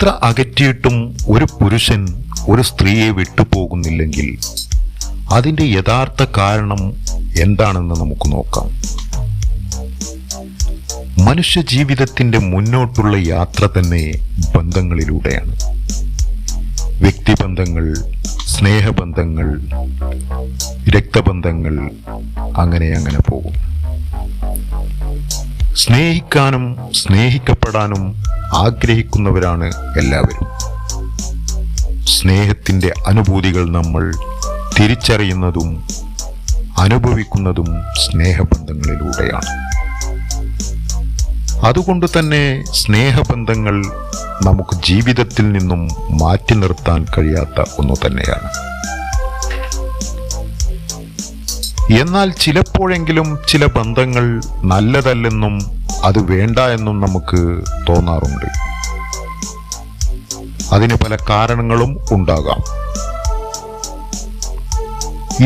എത്ര അകറ്റിയിട്ടും ഒരു പുരുഷൻ ഒരു സ്ത്രീയെ വിട്ടുപോകുന്നില്ലെങ്കിൽ അതിൻ്റെ യഥാർത്ഥ കാരണം എന്താണെന്ന് നമുക്ക് നോക്കാം. മനുഷ്യ ജീവിതത്തിൻ്റെ മുന്നോട്ടുള്ള യാത്ര തന്നെ ബന്ധങ്ങളിലൂടെയാണ്. വ്യക്തിബന്ധങ്ങൾ, സ്നേഹബന്ധങ്ങൾ, രക്തബന്ധങ്ങൾ, അങ്ങനെ പോകും. സ്നേഹിക്കാനും സ്നേഹിക്കപ്പെടാനും ആഗ്രഹിക്കുന്നവരാണ് എല്ലാവരും. സ്നേഹത്തിൻ്റെ അനുഭൂതികൾ നമ്മൾ തിരിച്ചറിയുന്നതും അനുഭവിക്കുന്നതും സ്നേഹബന്ധങ്ങളിലൂടെയാണ്. അതുകൊണ്ട് തന്നെ സ്നേഹബന്ധങ്ങൾ നമുക്ക് ജീവിതത്തിൽ നിന്നും മാറ്റി നിർത്താൻ കഴിയാത്ത ഒന്നു തന്നെയാണ്. എന്നാൽ ചിലപ്പോഴെങ്കിലും ചില ബന്ധങ്ങൾ നല്ലതല്ലെന്നും അത് വേണ്ട എന്നും നമുക്ക് തോന്നാറുണ്ട്. അതിന് പല കാരണങ്ങളും ഉണ്ടാകാം.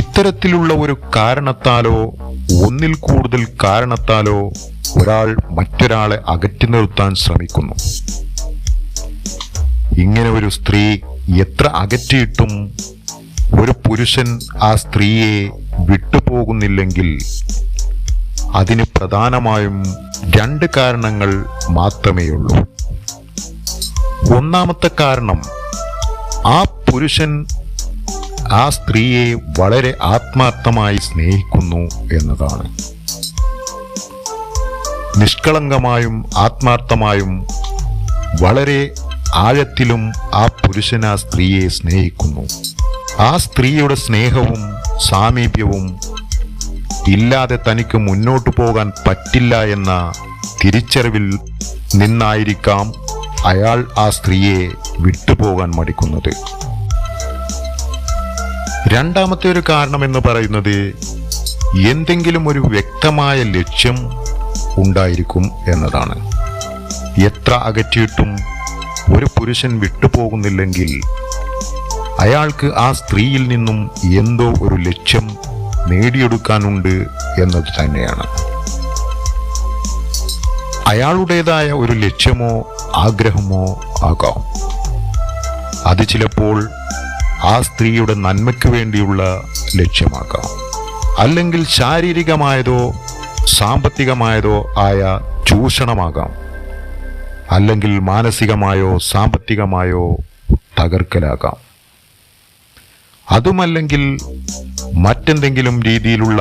ഇത്തരത്തിലുള്ള ഒരു കാരണത്താലോ ഒന്നിൽ കൂടുതൽ കാരണത്താലോ ഒരാൾ മറ്റൊരാളെ അകറ്റി നിർത്താൻ ശ്രമിക്കുന്നു. ഇങ്ങനെ ഒരു സ്ത്രീ എത്ര അകറ്റിയിട്ടും ഒരു പുരുഷൻ ആ സ്ത്രീയെ വിട്ടുപോകുന്നില്ലെങ്കിൽ അതിന് പ്രധാനമായും 2 കാരണങ്ങൾ മാത്രമേയുള്ളൂ. ഒന്നാമത്തെ കാരണം, ആ പുരുഷൻ ആ സ്ത്രീയെ വളരെ ആത്മാർത്ഥമായി സ്നേഹിക്കുന്നു എന്നതാണ്. നിഷ്കളങ്കമായും ആത്മാർത്ഥമായും വളരെ ആഴത്തിലും ആ പുരുഷൻ ആ സ്ത്രീയെ സ്നേഹിക്കുന്നു. ആ സ്ത്രീയുടെ സ്നേഹവും സാമീപ്യവും ഇല്ലാതെ തനിക്ക് മുന്നോട്ടു പോകാൻ പറ്റില്ല എന്ന തിരിച്ചറിവിൽ നിന്നായിരിക്കാം അയാൾ ആ സ്ത്രീയെ വിട്ടുപോകാൻ മടിക്കുന്നത്. രണ്ടാമത്തെ ഒരു കാരണം എന്ന് പറയുന്നത് എന്തെങ്കിലും ഒരു വ്യക്തമായ ലക്ഷ്യം ഉണ്ടായിരിക്കും എന്നതാണ്. എത്ര അകറ്റിയിട്ടും ഒരു പുരുഷൻ വിട്ടുപോകുന്നില്ലെങ്കിൽ അയാൾക്ക് ആ സ്ത്രീയിൽ നിന്നും എന്തോ ഒരു ലക്ഷ്യം നേടിയെടുക്കാനുണ്ട് എന്നത് തന്നെയാണ്. അയാളുടേതായ ഒരു ലക്ഷ്യമോ ആഗ്രഹമോ ആകാം. അത് ചിലപ്പോൾ ആ സ്ത്രീയുടെ നന്മയ്ക്ക് വേണ്ടിയുള്ള ലക്ഷ്യമാകാം. അല്ലെങ്കിൽ ശാരീരികമായതോ സാമ്പത്തികമായതോ ആയ ചൂഷണമാകാം. അല്ലെങ്കിൽ മാനസികമായോ സാമ്പത്തികമായോ തകർക്കലാകാം. അതുമല്ലെങ്കിൽ മറ്റെന്തെങ്കിലും രീതിയിലുള്ള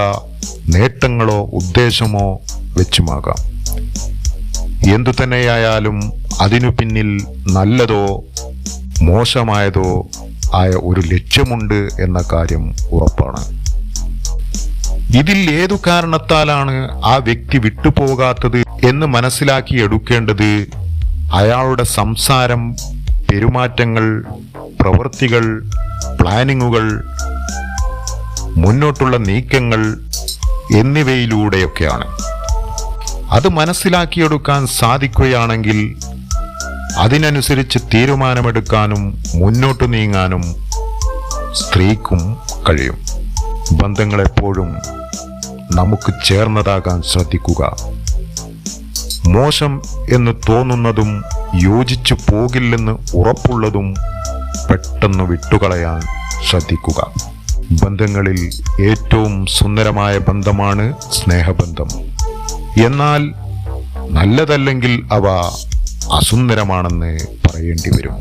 നേട്ടങ്ങളോ ഉദ്ദേശമോ വെച്ചുമാകാം. എന്തു തന്നെയായാലും അതിനു പിന്നിൽ നല്ലതോ മോശമായതോ ആയ ഒരു ലക്ഷ്യമുണ്ട് എന്ന കാര്യം ഉറപ്പാണ്. ഇതിൽ ഏതു കാരണത്താലാണ് ആ വ്യക്തി വിട്ടുപോകാത്തത് എന്ന് മനസ്സിലാക്കി എടുക്കേണ്ടത് അയാളുടെ സംസാരം, പെരുമാറ്റങ്ങൾ, പ്രവൃത്തികൾ, പ്ലാനിങ്ങുകൾ, മുന്നോട്ടുള്ള നീക്കങ്ങൾ എന്നിവയിലൂടെയൊക്കെയാണ്. അത് മനസ്സിലാക്കിയെടുക്കാൻ സാധിക്കുകയാണെങ്കിൽ അതിനനുസരിച്ച് തീരുമാനമെടുക്കാനും മുന്നോട്ട് നീങ്ങാനും സ്ത്രീക്കും കഴിയും. ബന്ധങ്ങളെപ്പോഴും നമുക്ക് ചേർന്നതാകാൻ ശ്രദ്ധിക്കുക. മോശം എന്ന് തോന്നുന്നതും യോജിച്ചു പോകില്ലെന്ന് ഉറപ്പുള്ളതും പെട്ടെന്ന് വിട്ടുകളയാൻ ശ്രദ്ധിക്കുക. ബന്ധങ്ങളിൽ ഏറ്റവും സുന്ദരമായ ബന്ധമാണ് സ്നേഹബന്ധം. എന്നാൽ നല്ലതല്ലെങ്കിൽ അവ അസുന്ദരമാണെന്ന് പറയേണ്ടി വരും.